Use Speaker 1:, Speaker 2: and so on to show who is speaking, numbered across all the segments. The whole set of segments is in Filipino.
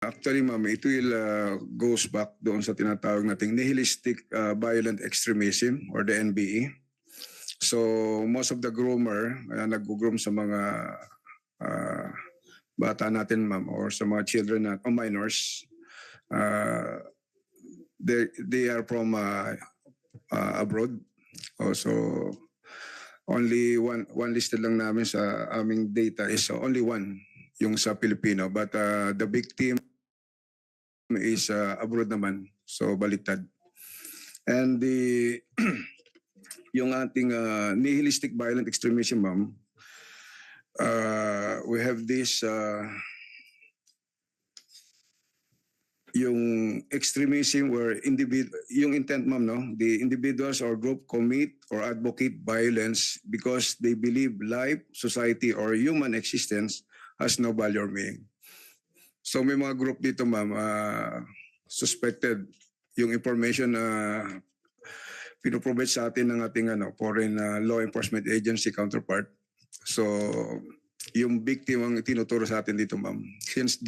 Speaker 1: Actually, ma'am, it will goes back doon sa tinatawag nating nihilistic violent extremism or the NBE. So most of the groomer nag-groom sa mga bata natin, ma'am, or sa mga children o minors, they are from abroad. Also, only one listed lang namin sa aming data is only one, yung sa Filipino. But the victim is abroad naman, so baliktad. And the yung ating nihilistic violent extremism, ma'am, we have this yung extremism where yung intent, ma'am, no, the individuals or group commit or advocate violence because they believe life, society, or human existence has no value or meaning. So may mga group dito, ma'am, suspected yung information na pinoprovide sa atin ng ating foreign law enforcement agency counterpart. So yung victim ang tinuturo sa atin dito, ma'am. Since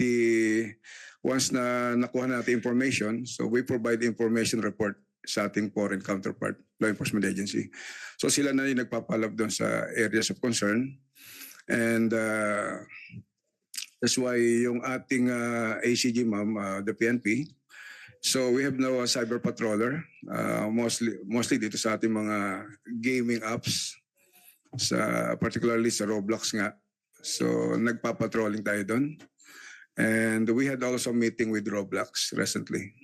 Speaker 1: once na nakuha natin information, so we provide information report sa ating foreign counterpart, law enforcement agency. So sila na yung nagpapalab doon sa areas of concern. And that's why yung ating ACG, ma'am, the PNP, so we have now a cyber patroller, mostly dito sa ating mga gaming apps, particularly sa Roblox nga. So nagpapatrolling tayo doon. And we had also meeting with Roblox recently.